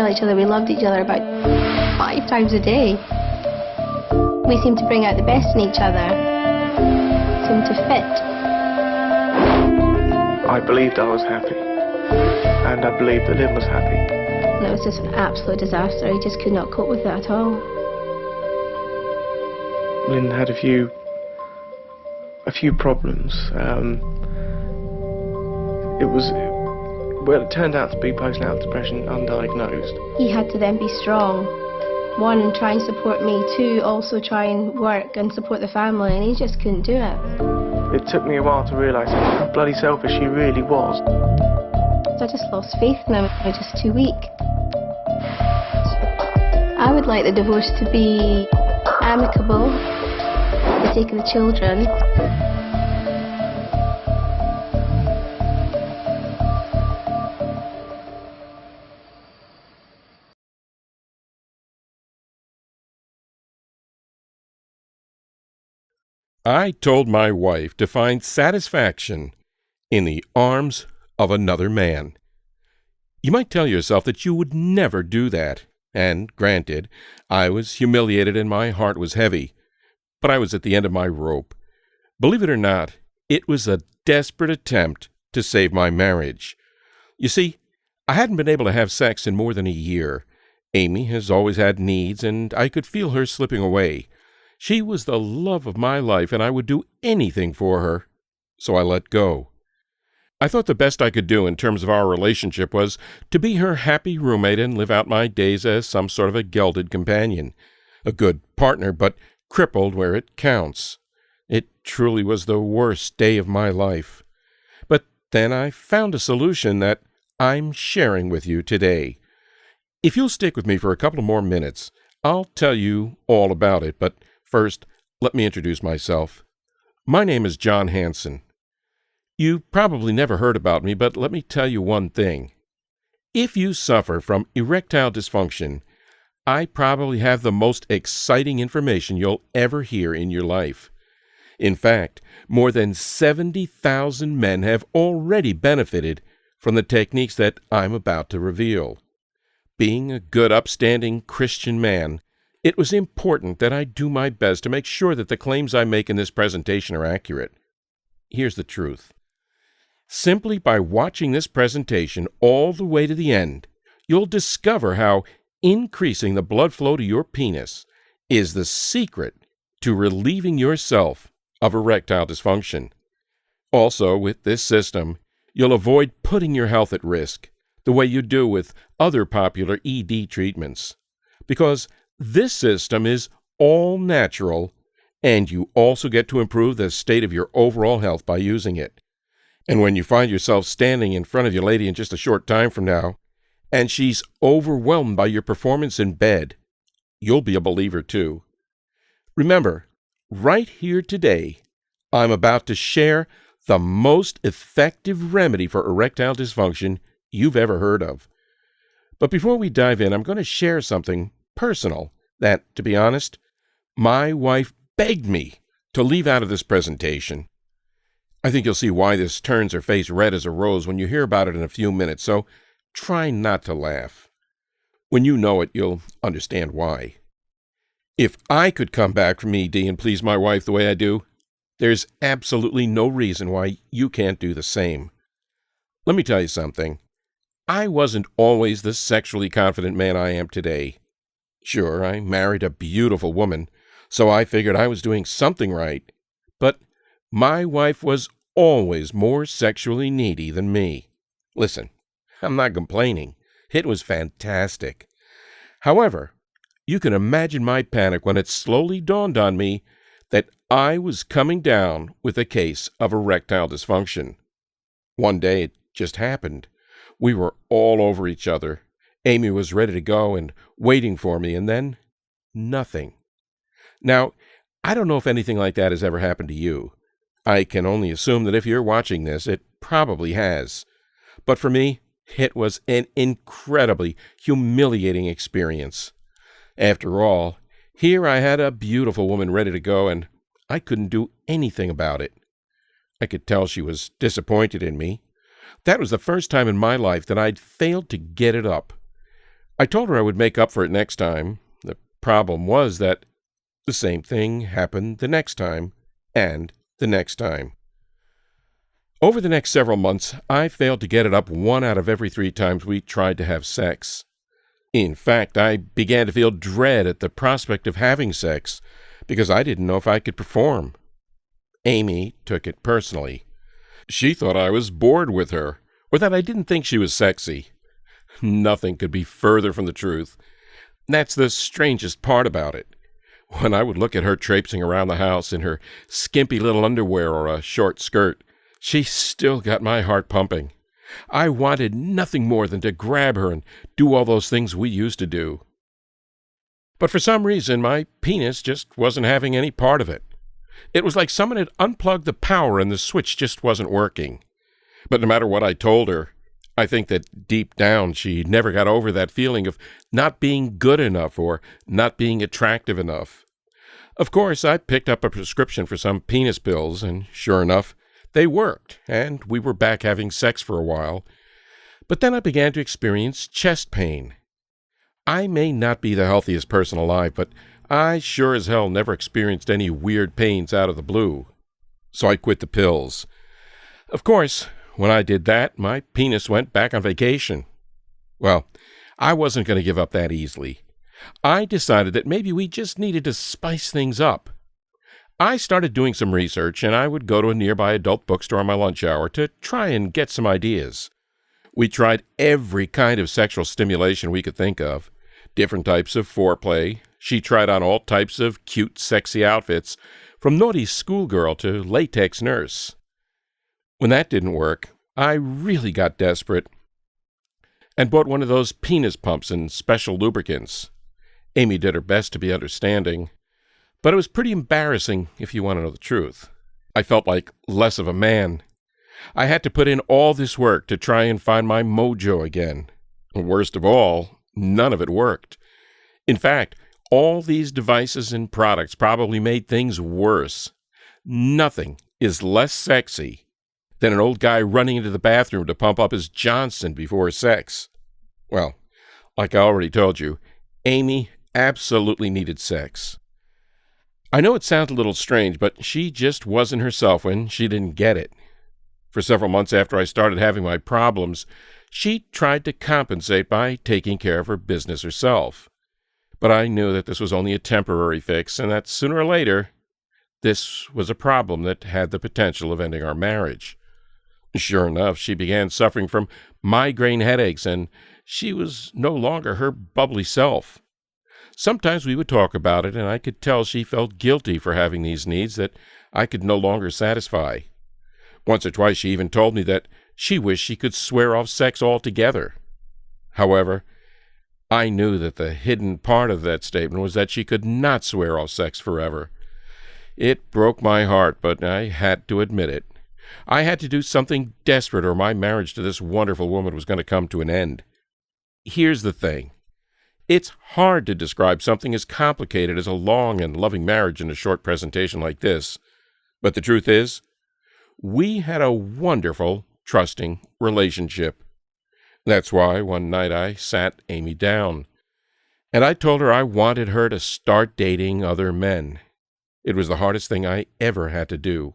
tell each other we loved each other about 5 times a day. We seemed to bring out the best in each other, seemed to fit. I believed I was happy, and I believed that Lynn was happy. And it was just an absolute disaster. He just could not cope with it at all. Lynn had a few problems. It turned out to be postnatal depression, undiagnosed. He had to then be strong. 1, try and support me. 2, also try and work and support the family, and he just couldn't do it. It took me a while to realise how bloody selfish he really was. So I just lost faith in him. I was just too weak. I would like the divorce to be amicable, for the sake of the children. I told my wife to find satisfaction in the arms of another man. You might tell yourself that you would never do that, and granted, I was humiliated and my heart was heavy, but I was at the end of my rope. Believe it or not, it was a desperate attempt to save my marriage. You see, I hadn't been able to have sex in more than a year. Amy has always had needs, and I could feel her slipping away. She was the love of my life, and I would do anything for her. So I let go. I thought the best I could do in terms of our relationship was to be her happy roommate and live out my days as some sort of a gelded companion. A good partner, but crippled where it counts. It truly was the worst day of my life. But then I found a solution that I'm sharing with you today. If you'll stick with me for a couple more minutes, I'll tell you all about it, but first, let me introduce myself. My name is John Hansen. You probably never heard about me, but let me tell you one thing. If you suffer from erectile dysfunction, I probably have the most exciting information you'll ever hear in your life. In fact, more than 70,000 men have already benefited from the techniques that I'm about to reveal. Being a good, upstanding Christian man, it was important that I do my best to make sure that the claims I make in this presentation are accurate. Here's the truth. Simply by watching this presentation all the way to the end, you'll discover how increasing the blood flow to your penis is the secret to relieving yourself of erectile dysfunction. Also, with this system, you'll avoid putting your health at risk, the way you do with other popular ED treatments. Because this system is all natural, and you also get to improve the state of your overall health by using it. And when you find yourself standing in front of your lady in just a short time from now, and she's overwhelmed by your performance in bed, you'll be a believer too. Remember, right here today, I'm about to share the most effective remedy for erectile dysfunction you've ever heard of. But before we dive in, I'm going to share something personal that, to be honest, my wife begged me to leave out of this presentation. I think you'll see why this turns her face red as a rose when you hear about it in a few minutes, so try not to laugh. When you know it, you'll understand why. If I could come back from ED and please my wife the way I do, there's absolutely no reason why you can't do the same. Let me tell you something. I wasn't always the sexually confident man I am today. Sure, I married a beautiful woman, so I figured I was doing something right. But my wife was always more sexually needy than me. Listen, I'm not complaining. It was fantastic. However, you can imagine my panic when it slowly dawned on me that I was coming down with a case of erectile dysfunction. One day it just happened. We were all over each other. Amy was ready to go and waiting for me, and then nothing. Now, I don't know if anything like that has ever happened to you. I can only assume that if you're watching this, it probably has. But for me, it was an incredibly humiliating experience. After all, here I had a beautiful woman ready to go, and I couldn't do anything about it. I could tell she was disappointed in me. That was the first time in my life that I'd failed to get it up. I told her I would make up for it next time. The problem was that the same thing happened the next time and the next time. Over the next several months, I failed to get it up 1 out of every 3 times we tried to have sex. In fact, I began to feel dread at the prospect of having sex because I didn't know if I could perform. Amy took it personally. She thought I was bored with her, or that I didn't think she was sexy. Nothing could be further from the truth. That's the strangest part about it. When I would look at her traipsing around the house in her skimpy little underwear or a short skirt, she still got my heart pumping. I wanted nothing more than to grab her and do all those things we used to do. But for some reason, my penis just wasn't having any part of it. It was like someone had unplugged the power and the switch just wasn't working. But no matter what I told her, I think that deep down she never got over that feeling of not being good enough or not being attractive enough. Of course, I picked up a prescription for some penis pills, and sure enough, they worked, and we were back having sex for a while. But then I began to experience chest pain. I may not be the healthiest person alive, but I sure as hell never experienced any weird pains out of the blue. So I quit the pills. Of course, when I did that, my penis went back on vacation. Well, I wasn't going to give up that easily. I decided that maybe we just needed to spice things up. I started doing some research, and I would go to a nearby adult bookstore on my lunch hour to try and get some ideas. We tried every kind of sexual stimulation we could think of, different types of foreplay. She tried on all types of cute, sexy outfits, from naughty schoolgirl to latex nurse. When that didn't work, I really got desperate and bought one of those penis pumps and special lubricants. Amy did her best to be understanding, but it was pretty embarrassing if you want to know the truth. I felt like less of a man. I had to put in all this work to try and find my mojo again. Worst of all, none of it worked. In fact, all these devices and products probably made things worse. Nothing is less sexy than an old guy running into the bathroom to pump up his Johnson before sex. Well, like I already told you, Amy absolutely needed sex. I know it sounds a little strange, but she just wasn't herself when she didn't get it. For several months after I started having my problems, she tried to compensate by taking care of her business herself. But I knew that this was only a temporary fix, and that sooner or later, this was a problem that had the potential of ending our marriage. Sure enough, she began suffering from migraine headaches, and she was no longer her bubbly self. Sometimes we would talk about it, and I could tell she felt guilty for having these needs that I could no longer satisfy. Once or twice she even told me that she wished she could swear off sex altogether. However, I knew that the hidden part of that statement was that she could not swear off sex forever. It broke my heart, but I had to admit it. I had to do something desperate, or my marriage to this wonderful woman was going to come to an end. Here's the thing. It's hard to describe something as complicated as a long and loving marriage in a short presentation like this. But the truth is, we had a wonderful, trusting relationship. That's why one night I sat Amy down, and I told her I wanted her to start dating other men. It was the hardest thing I ever had to do.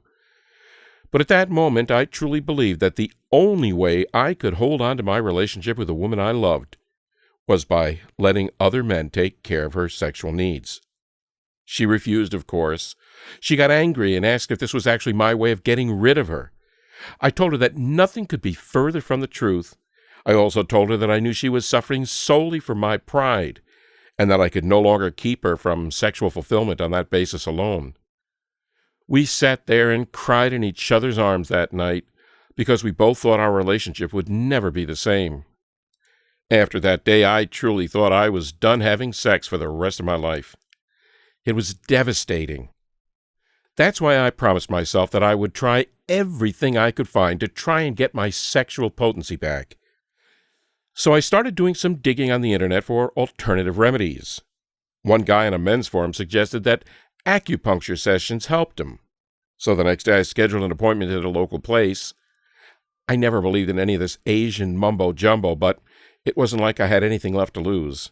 But at that moment, I truly believed that the only way I could hold on to my relationship with the woman I loved was by letting other men take care of her sexual needs. She refused, of course. She got angry and asked if this was actually my way of getting rid of her. I told her that nothing could be further from the truth. I also told her that I knew she was suffering solely from my pride, and that I could no longer keep her from sexual fulfillment on that basis alone. We sat there and cried in each other's arms that night because we both thought our relationship would never be the same. After that day, I truly thought I was done having sex for the rest of my life. It was devastating. That's why I promised myself that I would try everything I could find to try and get my sexual potency back. So I started doing some digging on the internet for alternative remedies. One guy on a men's forum suggested that acupuncture sessions helped him. So the next day I scheduled an appointment at a local place. I never believed in any of this Asian mumbo-jumbo, but It wasn't like I had anything left to lose.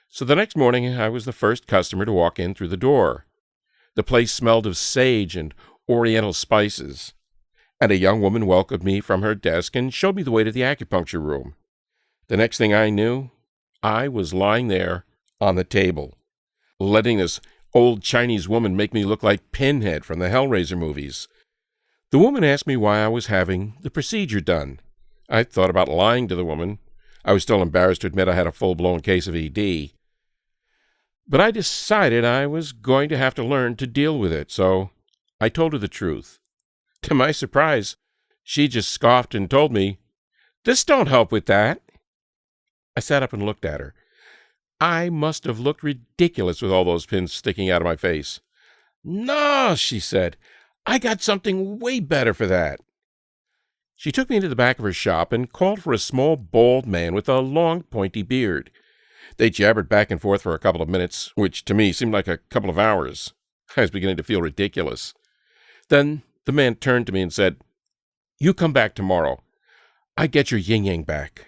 So the next morning, I was the first customer to walk in through the door. The place smelled of sage and oriental spices, and a young woman welcomed me from her desk and showed me the way to the acupuncture room. The next thing I knew, I was lying there on the table, letting this old Chinese woman make me look like Pinhead from the Hellraiser movies. The woman asked me why I was having the procedure done. I thought about lying to the woman. I was still embarrassed to admit I had a full-blown case of ED. But I decided I was going to have to learn to deal with it, so I told her the truth. To my surprise, she just scoffed and told me, "This don't help with that." I sat up and looked at her. I must have looked ridiculous with all those pins sticking out of my face. "No," she said, "I got something way better for that." She took me into the back of her shop and called for a small, bald man with a long, pointy beard. They jabbered back and forth for a couple of minutes, which to me seemed like a couple of hours. I was beginning to feel ridiculous. Then the man turned to me and said, "You come back tomorrow. I get your yin-yang back."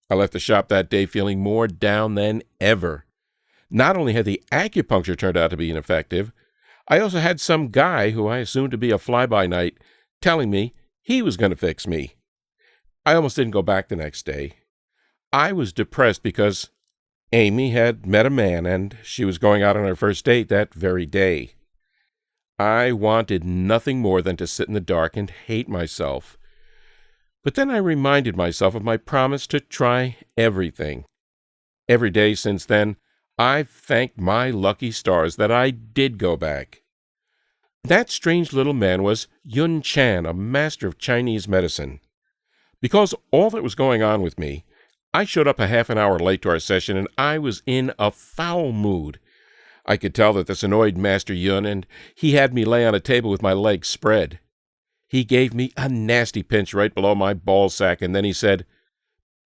I left the shop that day feeling more down than ever. Not only had the acupuncture turned out to be ineffective, I also had some guy who I assumed to be a fly-by-night telling me he was going to fix me. I almost didn't go back the next day. I was depressed because Amy had met a man and she was going out on her first date that very day. I wanted nothing more than to sit in the dark and hate myself. But then I reminded myself of my promise to try everything. Every day since then, I've thanked my lucky stars that I did go back. That strange little man was Yun Chan, a master of Chinese medicine. Because all that was going on with me, I showed up a half an hour late to our session, and I was in a foul mood. I could tell that this annoyed Master Yun, and he had me lay on a table with my legs spread. He gave me a nasty pinch right below my ball sack, and then he said,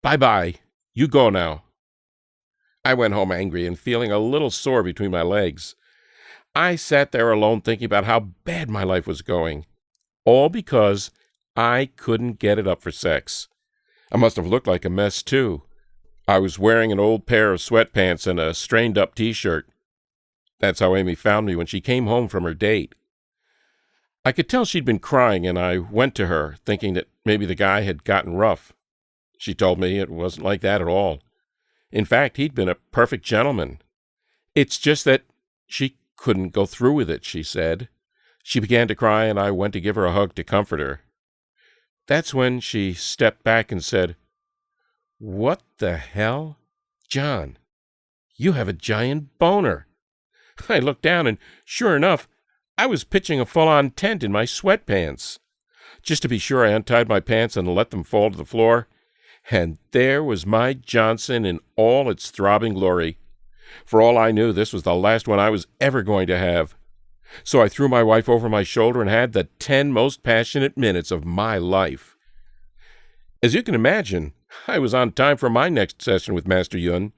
"Bye-bye, you go now." I went home angry and feeling a little sore between my legs. I sat there alone thinking about how bad my life was going, all because I couldn't get it up for sex. I must have looked like a mess, too. I was wearing an old pair of sweatpants and a strained-up T-shirt. That's how Amy found me when she came home from her date. I could tell she'd been crying, and I went to her, thinking that maybe the guy had gotten rough. She told me it wasn't like that at all. In fact, he'd been a perfect gentleman. It's just that she couldn't go through with it, she said. She began to cry, and I went to give her a hug to comfort her. That's when she stepped back and said, "What the hell? John, you have a giant boner." I looked down, and sure enough, I was pitching a full-on tent in my sweatpants. Just to be sure, I untied my pants and let them fall to the floor, and there was my Johnson in all its throbbing glory. For all I knew, this was the last one I was ever going to have. So I threw my wife over my shoulder and had the 10 most passionate minutes of my life. As you can imagine, I was on time for my next session with Master Yun.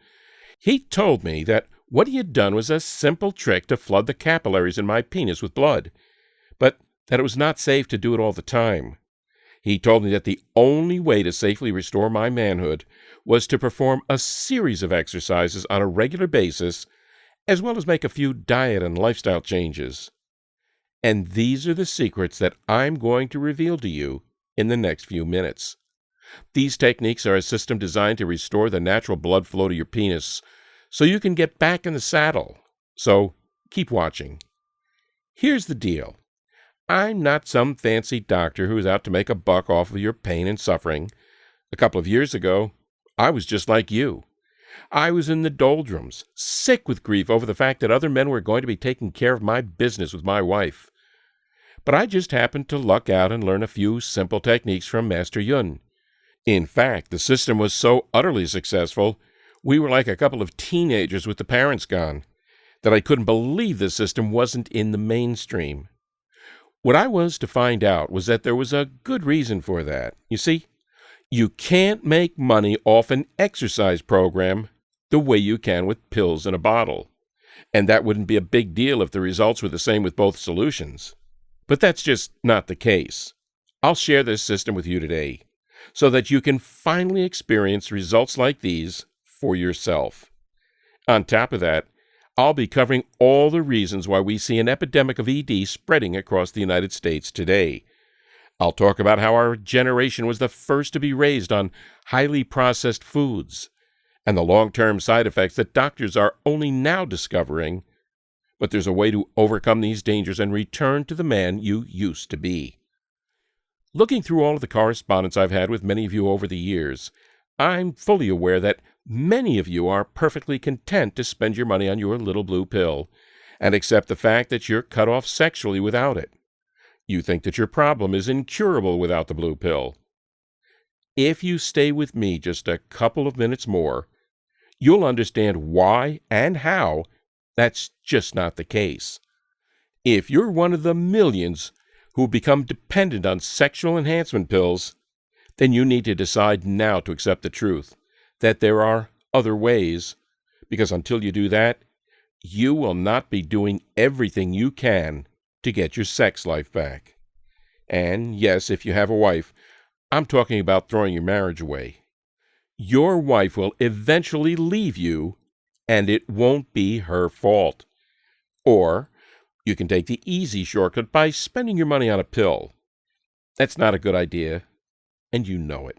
He told me that what he had done was a simple trick to flood the capillaries in my penis with blood, but that it was not safe to do it all the time. He told me that the only way to safely restore my manhood was to perform a series of exercises on a regular basis, as well as make a few diet and lifestyle changes. And these are the secrets that I'm going to reveal to you in the next few minutes. These techniques are a system designed to restore the natural blood flow to your penis, so you can get back in the saddle. So keep watching. Here's the deal. I'm not some fancy doctor who's out to make a buck off of your pain and suffering. A couple of years ago, I was just like you. I was in the doldrums, sick with grief over the fact that other men were going to be taking care of my business with my wife. But I just happened to luck out and learn a few simple techniques from Master Yun. In fact, the system was so utterly successful, we were like a couple of teenagers with the parents gone, that I couldn't believe the system wasn't in the mainstream. What I was to find out was that there was a good reason for that. You see, you can't make money off an exercise program the way you can with pills in a bottle. And that wouldn't be a big deal if the results were the same with both solutions. But that's just not the case. I'll share this system with you today. so that you can finally experience results like these for yourself. On top of that, I'll be covering all the reasons why we see an epidemic of ED spreading across the United States today. I'll talk about how our generation was the first to be raised on highly processed foods and the long-term side effects that doctors are only now discovering. But there's a way to overcome these dangers and return to the man you used to be. Looking through all of the correspondence I've had with many of you over the years, I'm fully aware that many of you are perfectly content to spend your money on your little blue pill and accept the fact that you're cut off sexually without it. You think that your problem is incurable without the blue pill. If you stay with me just a couple of minutes more, you'll understand why and how that's just not the case. If you're one of the millions who become dependent on sexual enhancement pills, then you need to decide now to accept the truth that there are other ways, because until you do that, you will not be doing everything you can to get your sex life back. And yes, if you have a wife, I'm talking about throwing your marriage away. Your wife will eventually leave you, and it won't be her fault. Or you can take the easy shortcut by spending your money on a pill. That's not a good idea, and you know it.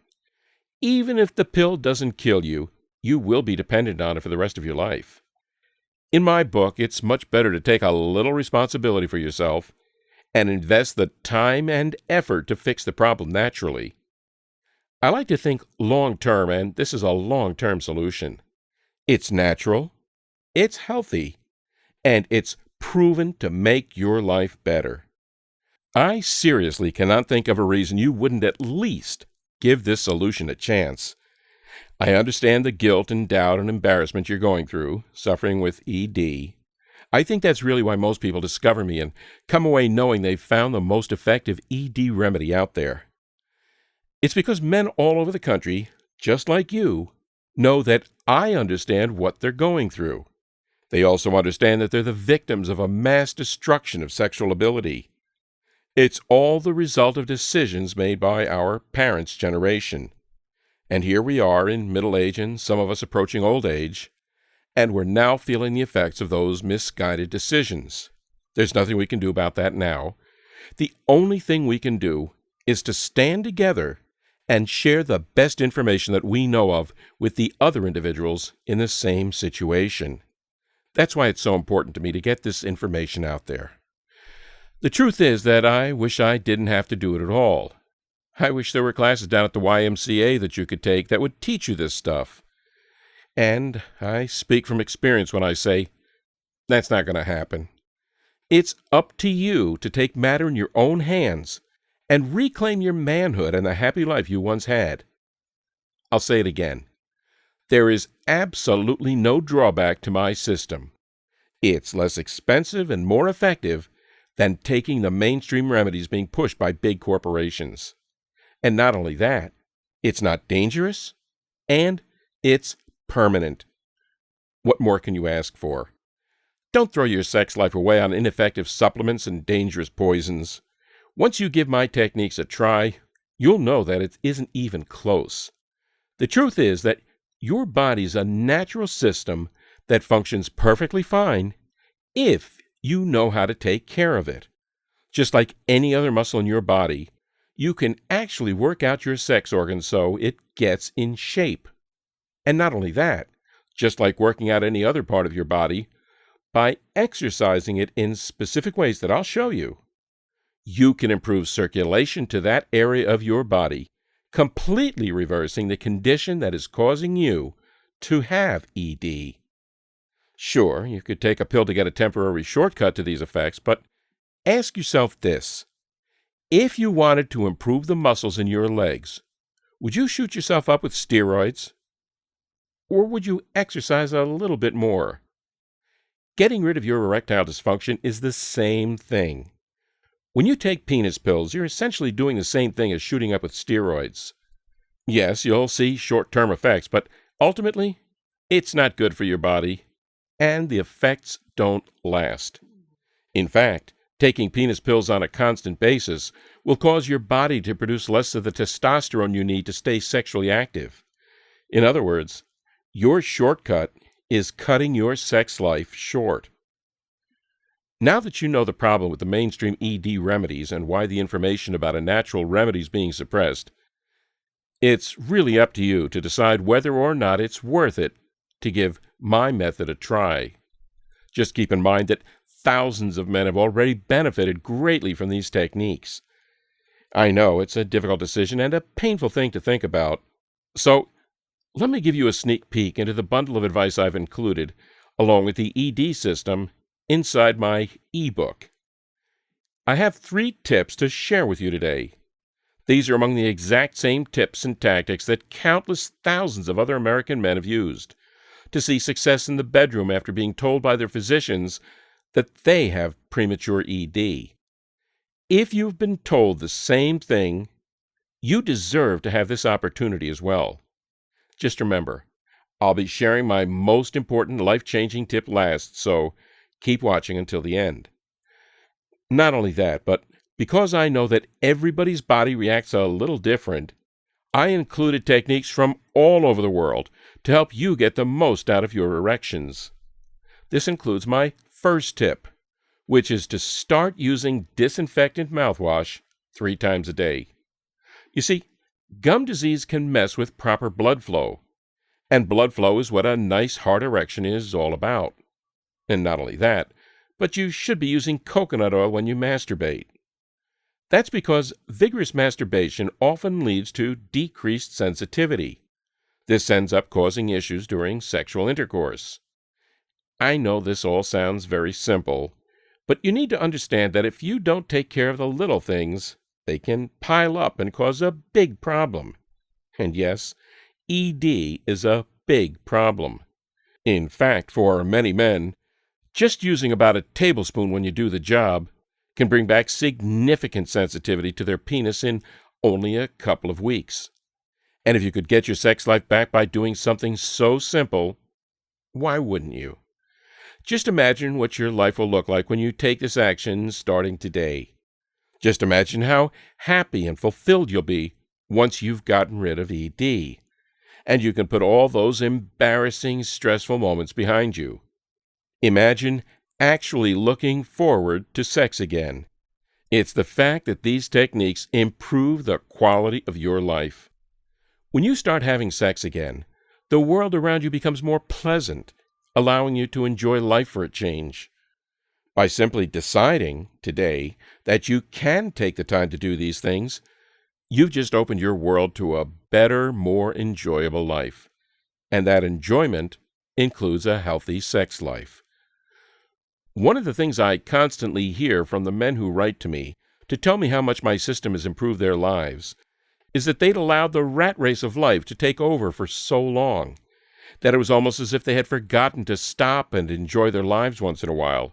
Even if the pill doesn't kill you, you will be dependent on it for the rest of your life. In my book, it's much better to take a little responsibility for yourself and invest the time and effort to fix the problem naturally. I like to think long-term, and this is a long-term solution. It's natural, it's healthy, and it's proven to make your life better. I seriously cannot think of a reason you wouldn't at least give this solution a chance. I understand the guilt and doubt and embarrassment you're going through, suffering with ED. I think that's really why most people discover me and come away knowing they've found the most effective ED remedy out there. It's because men all over the country, just like you, know that I understand what they're going through. They also understand that they're the victims of a mass destruction of sexual ability. It's all the result of decisions made by our parents' generation. And here we are in middle age and some of us approaching old age, and we're now feeling the effects of those misguided decisions. There's nothing we can do about that now. The only thing we can do is to stand together and share the best information that we know of with the other individuals in the same situation. That's why it's so important to me to get this information out there. The truth is that I wish I didn't have to do it at all. I wish there were classes down at the YMCA that you could take that would teach you this stuff. And I speak from experience when I say, that's not going to happen. It's up to you to take matter in your own hands and reclaim your manhood and the happy life you once had. I'll say it again. There is absolutely no drawback to my system. It's less expensive and more effective than taking the mainstream remedies being pushed by big corporations. And not only that, it's not dangerous, and it's permanent. What more can you ask for? Don't throw your sex life away on ineffective supplements and dangerous poisons. Once you give my techniques a try, you'll know that it isn't even close. The truth is that your body's a natural system that functions perfectly fine if you know how to take care of it. Just like any other muscle in your body, you can actually work out your sex organs so it gets in shape. And not only that, just like working out any other part of your body, by exercising it in specific ways that I'll show you, you can improve circulation to that area of your body, completely reversing the condition that is causing you to have ED. Sure, you could take a pill to get a temporary shortcut to these effects, but ask yourself this. If you wanted to improve the muscles in your legs, would you shoot yourself up with steroids? Or would you exercise a little bit more? Getting rid of your erectile dysfunction is the same thing. When you take penis pills, you're essentially doing the same thing as shooting up with steroids. Yes, you'll see short-term effects, but ultimately, it's not good for your body, and the effects don't last. In fact, Taking penis pills on a constant basis will cause your body to produce less of the testosterone you need to stay sexually active. In other words, your shortcut is cutting your sex life short. Now that you know the problem with the mainstream ED remedies and why the information about a natural remedy is being suppressed, it's really up to you to decide whether or not it's worth it to give my method a try. Just keep in mind that thousands of men have already benefited greatly from these techniques. I know it's a difficult decision and a painful thing to think about. So, let me give you a sneak peek into the bundle of advice I've included, along with the ED system, inside my ebook. I have 3 tips to share with you today. These are among the exact same tips and tactics that countless thousands of other American men have used to see success in the bedroom after being told by their physicians that they have premature ED. If you've been told the same thing, you deserve to have this opportunity as well. Just remember, I'll be sharing my most important life-changing tip last, so keep watching until the end. Not only that, but because I know that everybody's body reacts a little different, I included techniques from all over the world to help you get the most out of your erections. This includes my first tip, which is to start using disinfectant mouthwash 3 times a day. You see, gum disease can mess with proper blood flow, and blood flow is what a nice hard erection is all about. And not only that, but you should be using coconut oil when you masturbate. That's because vigorous masturbation often leads to decreased sensitivity. This ends up causing issues during sexual intercourse. I know this all sounds very simple, but you need to understand that if you don't take care of the little things, they can pile up and cause a big problem. And yes, ED is a big problem. In fact, for many men, just using about a tablespoon when you do the job can bring back significant sensitivity to their penis in only a couple of weeks. And if you could get your sex life back by doing something so simple, why wouldn't you? Just imagine what your life will look like when you take this action starting today. Just imagine how happy and fulfilled you'll be once you've gotten rid of ED. And you can put all those embarrassing, stressful moments behind you. Imagine actually looking forward to sex again. It's the fact that these techniques improve the quality of your life. When you start having sex again, the world around you becomes more pleasant, allowing you to enjoy life for a change. By simply deciding today that you can take the time to do these things, you've just opened your world to a better, more enjoyable life. And that enjoyment includes a healthy sex life. One of the things I constantly hear from the men who write to me to tell me how much my system has improved their lives is that they'd allowed the rat race of life to take over for so long that it was almost as if they had forgotten to stop and enjoy their lives once in a while.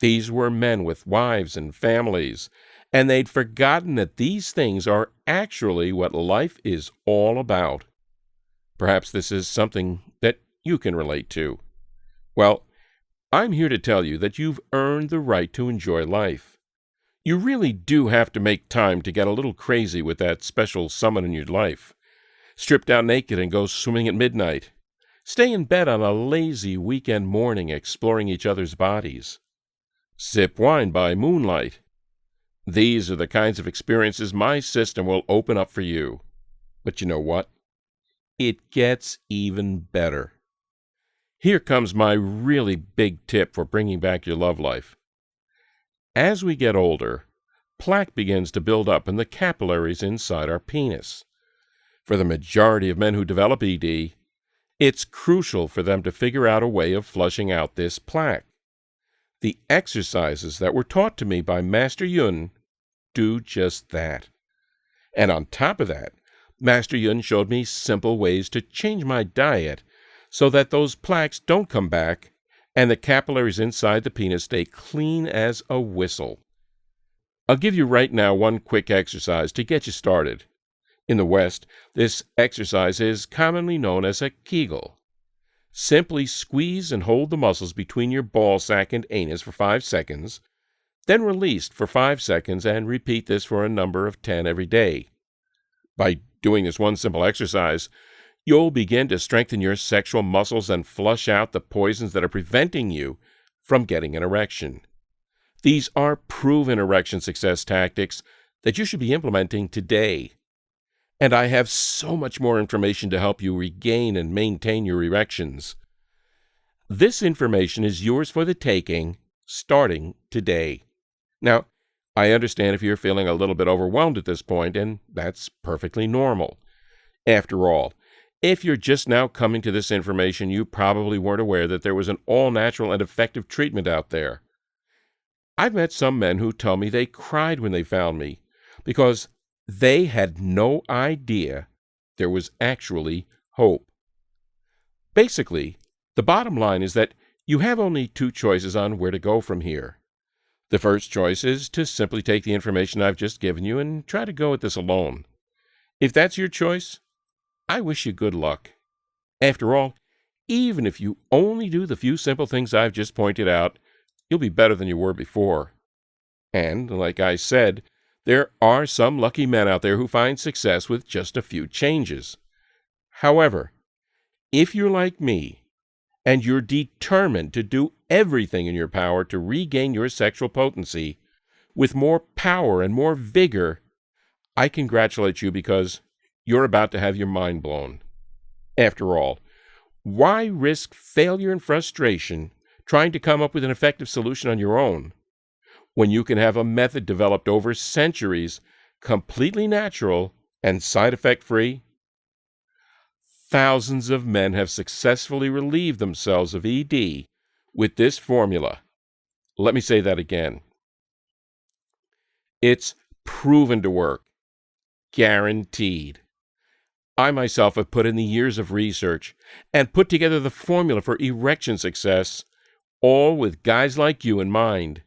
These were men with wives and families, and they'd forgotten that these things are actually what life is all about. Perhaps this is something that you can relate to. Well, I'm here to tell you that you've earned the right to enjoy life. You really do have to make time to get a little crazy with that special someone in your life. Strip down naked and go swimming at midnight. Stay in bed on a lazy weekend morning exploring each other's bodies. Sip wine by moonlight. These are the kinds of experiences my system will open up for you. But you know what? It gets even better. Here comes my really big tip for bringing back your love life. As we get older, plaque begins to build up in the capillaries inside our penis. For the majority of men who develop ED, it's crucial for them to figure out a way of flushing out this plaque. The exercises that were taught to me by Master Yun do just that. And on top of that, Master Yun showed me simple ways to change my diet so that those plaques don't come back and the capillaries inside the penis stay clean as a whistle. I'll give you right now one quick exercise to get you started. In the West, this exercise is commonly known as a Kegel. Simply squeeze and hold the muscles between your ball sack and anus for 5 seconds, then released for 5 seconds, and repeat this for a number of 10 every day. By doing this one simple exercise, you'll begin to strengthen your sexual muscles and flush out the poisons that are preventing you from getting an erection. These are proven erection success tactics that you should be implementing today. And I have so much more information to help you regain and maintain your erections. This information is yours for the taking, starting today. Now, I understand if you're feeling a little bit overwhelmed at this point, and that's perfectly normal. After all, if you're just now coming to this information, you probably weren't aware that there was an all-natural and effective treatment out there. I've met some men who tell me they cried when they found me because they had no idea there was actually hope. Basically, the bottom line is that you have only 2 choices on where to go from here. The first choice is to simply take the information I've just given you and try to go at this alone. If that's your choice, I wish you good luck. After all, even if you only do the few simple things I've just pointed out, you'll be better than you were before. And, like I said, there are some lucky men out there who find success with just a few changes. However, if you're like me, and you're determined to do everything in your power to regain your sexual potency with more power and more vigor, I congratulate you because you're about to have your mind blown. After all, why risk failure and frustration trying to come up with an effective solution on your own when you can have a method developed over centuries, completely natural and side effect free? Thousands of men have successfully relieved themselves of ED with this formula. Let me say that again. It's proven to work. Guaranteed. I myself have put in the years of research and put together the formula for erection success, all with guys like you in mind.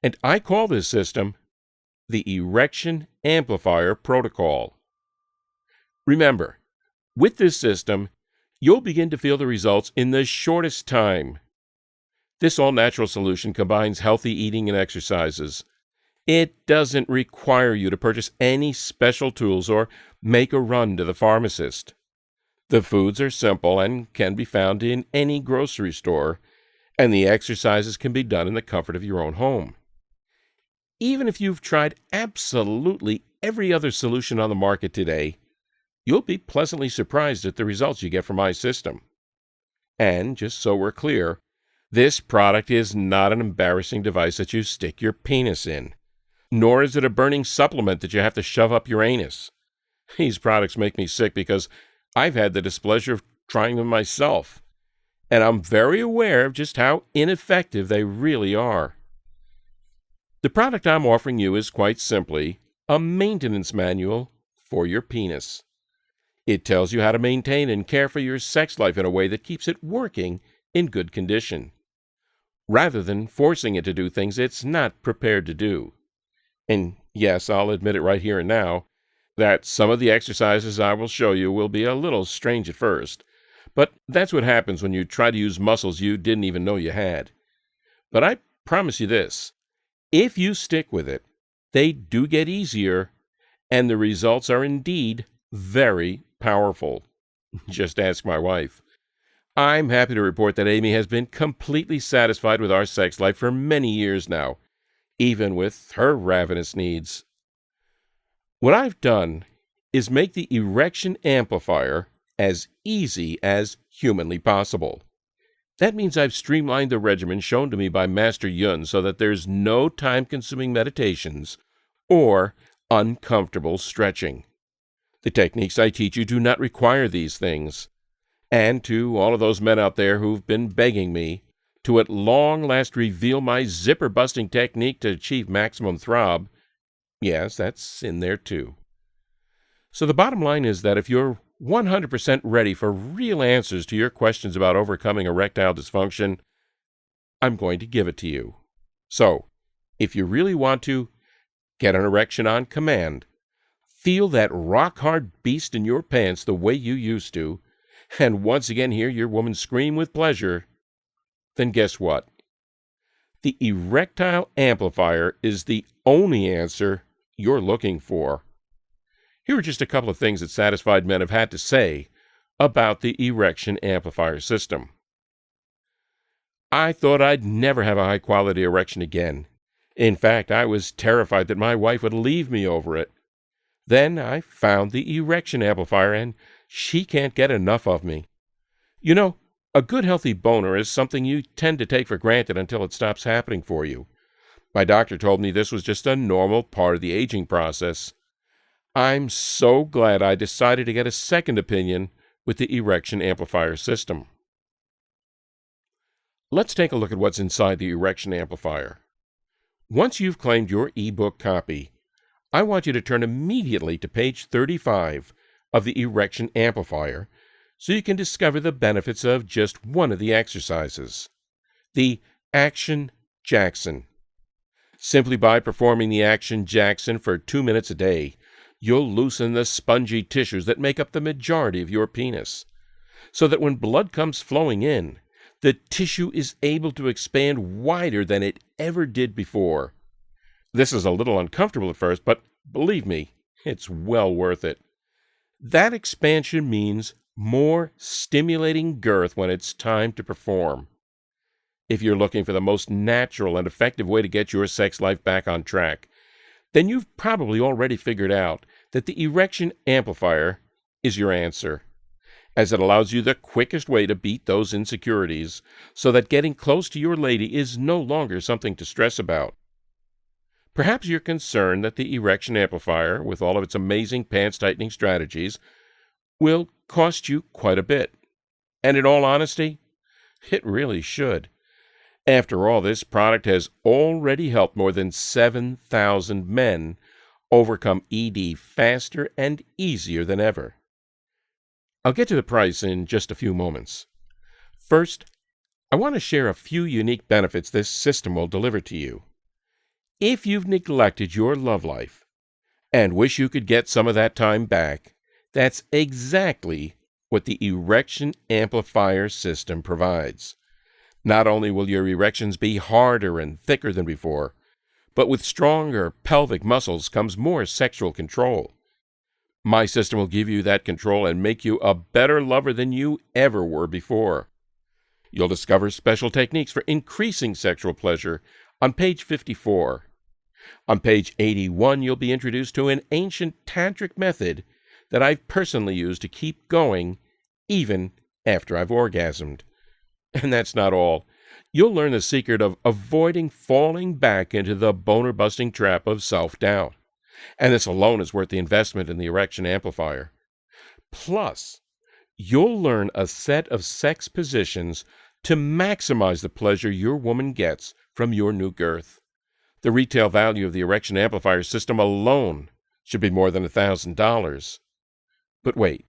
And I call this system the Erection Amplifier Protocol. Remember, with this system, you'll begin to feel the results in the shortest time. This all-natural solution combines healthy eating and exercises. It doesn't require you to purchase any special tools or make a run to the pharmacist. The foods are simple and can be found in any grocery store, and the exercises can be done in the comfort of your own home. Even if you've tried absolutely every other solution on the market today, you'll be pleasantly surprised at the results you get from my system. And just so we're clear, this product is not an embarrassing device that you stick your penis in, nor is it a burning supplement that you have to shove up your anus. These products make me sick because I've had the displeasure of trying them myself, and I'm very aware of just how ineffective they really are. The product I'm offering you is quite simply a maintenance manual for your penis. It tells you how to maintain and care for your sex life in a way that keeps it working in good condition, rather than forcing it to do things it's not prepared to do. And yes, I'll admit it right here and now, that some of the exercises I will show you will be a little strange at first, but that's what happens when you try to use muscles you didn't even know you had. But I promise you this, if you stick with it, they do get easier, and the results are indeed very powerful. Just ask my wife. I'm happy to report that Amy has been completely satisfied with our sex life for many years now, even with her ravenous needs. What I've done is make the Erection Amplifier as easy as humanly possible. That means I've streamlined the regimen shown to me by Master Yun so that there's no time-consuming meditations or uncomfortable stretching. The techniques I teach you do not require these things. And to all of those men out there who've been begging me to at long last reveal my zipper-busting technique to achieve maximum throb, yes, that's in there too. So the bottom line is that if you're 100% ready for real answers to your questions about overcoming erectile dysfunction, I'm going to give it to you. So, if you really want to get an erection on command, feel that rock-hard beast in your pants the way you used to, and once again hear your woman scream with pleasure, then guess what? The erectile amplifier is the only answer you're looking for. Here are just a couple of things that satisfied men have had to say about the erection amplifier system. I thought I'd never have a high-quality erection again. In fact, I was terrified that my wife would leave me over it. Then I found the erection amplifier, and she can't get enough of me. You know, a good healthy boner is something you tend to take for granted until it stops happening for you. My doctor told me this was just a normal part of the aging process. I'm so glad I decided to get a second opinion with the erection amplifier system. Let's take a look at what's inside the erection amplifier. Once you've claimed your ebook copy, I want you to turn immediately to page 35 of the erection amplifier so you can discover the benefits of just one of the exercises, the Action Jackson. Simply by performing the Action Jackson for 2 minutes a day, you'll loosen the spongy tissues that make up the majority of your penis, so that when blood comes flowing in, the tissue is able to expand wider than it ever did before. This is a little uncomfortable at first, but believe me, it's well worth it. That expansion means more stimulating girth when it's time to perform. If you're looking for the most natural and effective way to get your sex life back on track, then you've probably already figured out that the erection amplifier is your answer, as it allows you the quickest way to beat those insecurities so that getting close to your lady is no longer something to stress about. Perhaps you're concerned that the erection amplifier, with all of its amazing pants-tightening strategies, will cost you quite a bit. And in all honesty, it really should. After all, this product has already helped more than 7,000 men overcome ED faster and easier than ever. I'll get to the price in just a few moments. First, I want to share a few unique benefits this system will deliver to you. If you've neglected your love life and wish you could get some of that time back, that's exactly what the erection amplifier system provides. Not only will your erections be harder and thicker than before, but with stronger pelvic muscles comes more sexual control. My system will give you that control and make you a better lover than you ever were before. You'll discover special techniques for increasing sexual pleasure on page 54. On page 81, you'll be introduced to an ancient tantric method that I've personally used to keep going even after I've orgasmed. And that's not all. You'll learn the secret of avoiding falling back into the boner-busting trap of self-doubt. And this alone is worth the investment in the erection amplifier. Plus, you'll learn a set of sex positions to maximize the pleasure your woman gets from your new girth. The retail value of the erection amplifier system alone should be more than $1,000. But wait,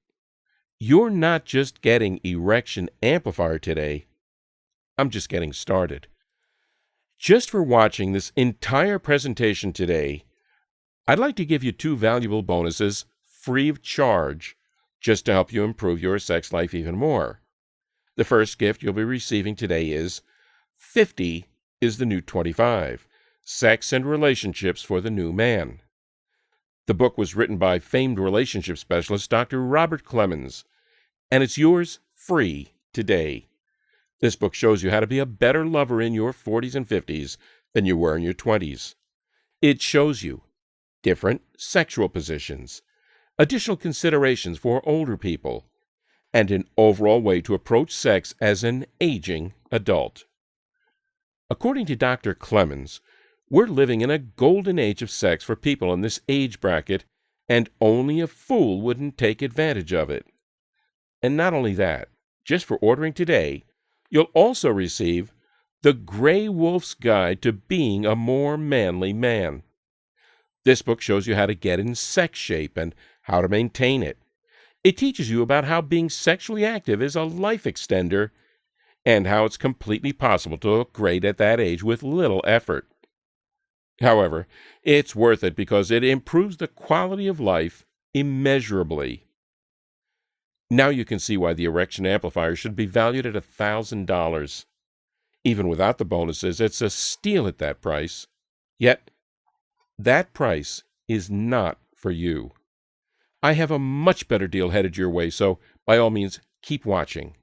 you're not just getting erection amplifier today. I'm just getting started. Just for watching this entire presentation today, I'd like to give you 2 valuable bonuses free of charge just to help you improve your sex life even more. The first gift you'll be receiving today is 50 is the new 25, Sex and Relationships for the New Man. The book was written by famed relationship specialist Dr. Robert Clemens, and it's yours free today. This book shows you how to be a better lover in your 40s and 50s than you were in your 20s. It shows you different sexual positions, additional considerations for older people, and an overall way to approach sex as an aging adult. According to Dr. Clemens, we're living in a golden age of sex for people in this age bracket, and only a fool wouldn't take advantage of it. And not only that, just for ordering today, you'll also receive The Gray Wolf's Guide to Being a More Manly Man. This book shows you how to get in sex shape and how to maintain it. It teaches you about how being sexually active is a life extender and how it's completely possible to look great at that age with little effort. However, it's worth it because it improves the quality of life immeasurably. Now you can see why the erection amplifier should be valued at $1,000. Even without the bonuses, it's a steal at that price. Yet, that price is not for you. I have a much better deal headed your way, so by all means, keep watching.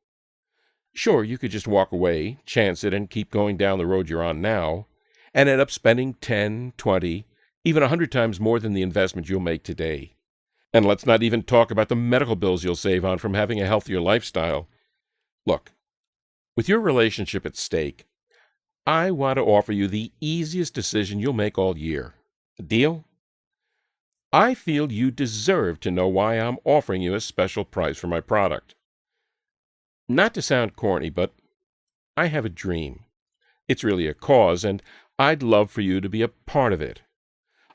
Sure, you could just walk away, chance it, and keep going down the road you're on now, and end up spending 10, 20, even 100 times more than the investment you'll make today. And let's not even talk about the medical bills you'll save on from having a healthier lifestyle. Look, with your relationship at stake, I want to offer you the easiest decision you'll make all year. A deal? I feel you deserve to know why I'm offering you a special price for my product. Not to sound corny, but I have a dream. It's really a cause, and I'd love for you to be a part of it,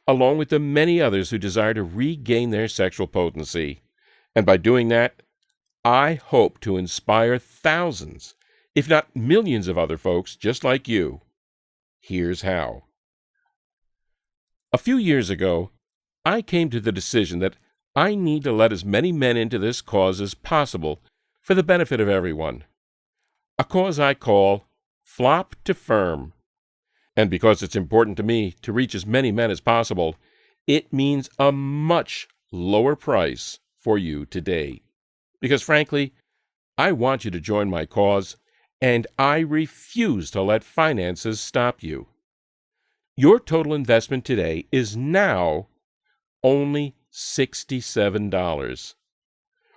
along with the many others who desire to regain their sexual potency. And by doing that, I hope to inspire thousands, if not millions of other folks just like you. Here's how. A few years ago, I came to the decision that I need to let as many men into this cause as possible for the benefit of everyone. A cause I call Flop to Firm. And because it's important to me to reach as many men as possible, it means a much lower price for you today. Because frankly, I want you to join my cause, and I refuse to let finances stop you. Your total investment today is now only $67.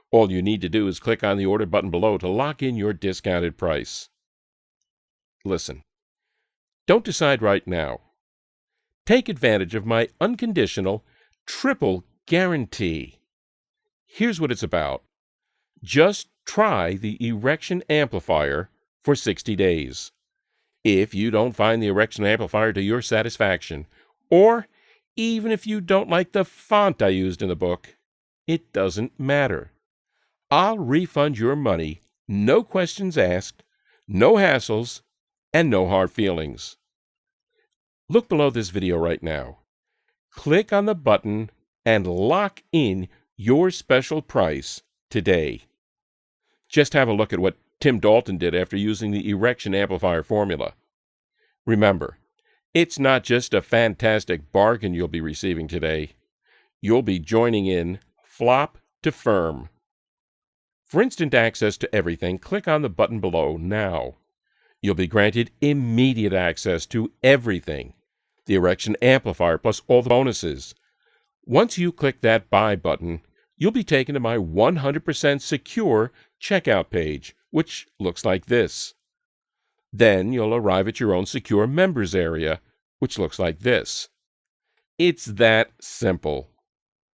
All you need to do is click on the order button below to lock in your discounted price. Listen, don't decide right now. Take advantage of my unconditional triple guarantee. Here's what it's about. Just try the Erection Amplifier for 60 days. If you don't find the Erection Amplifier to your satisfaction, or even if you don't like the font I used in the book, it doesn't matter. I'll refund your money, no questions asked, no hassles, and no hard feelings. Look below this video right now. Click on the button and lock in your special price today. Just have a look at what Tim Dalton did after using the Erection Amplifier formula. Remember, it's not just a fantastic bargain you'll be receiving today. You'll be joining in Flop to Firm. For instant access to everything, click on the button below now. You'll be granted immediate access to everything, the Erection Amplifier plus all the bonuses. Once you click that Buy button, you'll be taken to my 100% secure checkout page, which looks like this. Then you'll arrive at your own secure members area, which looks like this. It's that simple.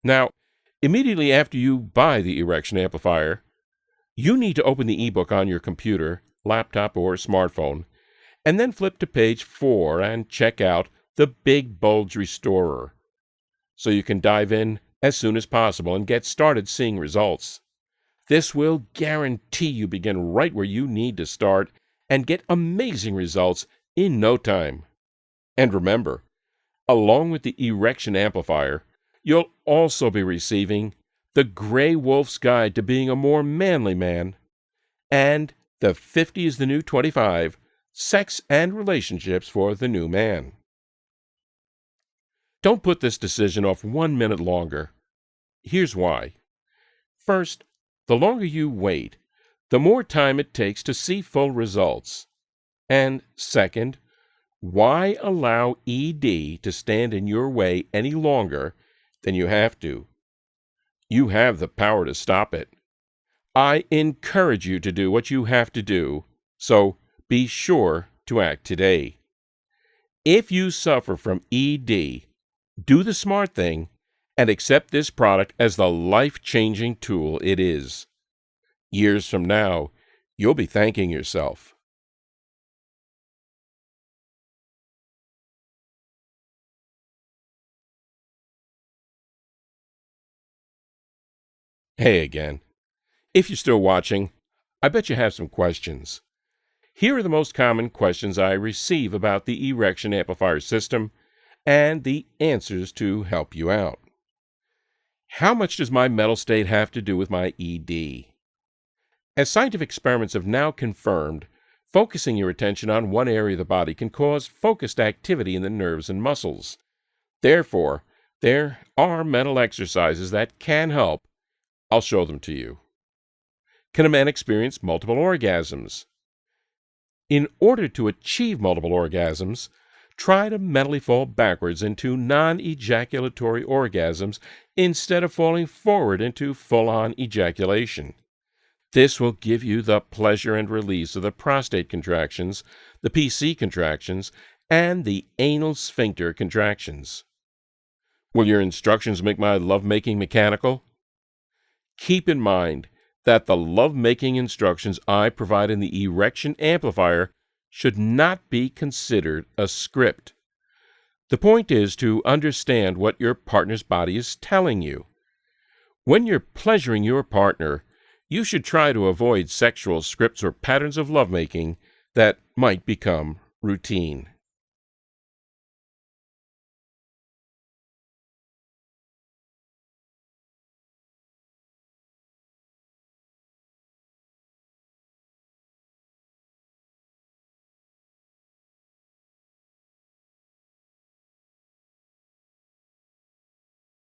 Now, immediately after you buy the Erection Amplifier, you need to open the ebook on your computer, laptop, or smartphone, and then flip to page 4 and check out the Big Bulge Restorer, so you can dive in as soon as possible and get started seeing results. This will guarantee you begin right where you need to start and get amazing results in no time. And remember, along with the Erection Amplifier, you'll also be receiving the Gray Wolf's Guide to Being a More Manly Man and the 50 is the New 25, Sex and Relationships for the New Man. Don't put this decision off 1 minute longer. Here's why. First, the longer you wait, the more time it takes to see full results. And second, why allow ED to stand in your way any longer than you have to? You have the power to stop it. I encourage you to do what you have to do, so be sure to act today. If you suffer from ED, do the smart thing and accept this product as the life-changing tool it is. Years from now, you'll be thanking yourself. Hey again. If you're still watching, I bet you have some questions. Here are the most common questions I receive about the Erection Amplifier system and the answers to help you out. How much does my mental state have to do with my ED? As scientific experiments have now confirmed, Focusing your attention on one area of the body can cause focused activity in the nerves and muscles. Therefore, there are mental exercises that can help. I'll show them to you. Can a man experience multiple orgasms? In order to achieve multiple orgasms, try to mentally fall backwards into non-ejaculatory orgasms instead of falling forward into full-on ejaculation. This will give you the pleasure and release of the prostate contractions, the PC contractions, and the anal sphincter contractions. Will your instructions make my lovemaking mechanical? Keep in mind that the lovemaking instructions I provide in the Erection Amplifier should not be considered a script. The point is to understand what your partner's body is telling you. When you're pleasuring your partner, you should try to avoid sexual scripts or patterns of lovemaking that might become routine.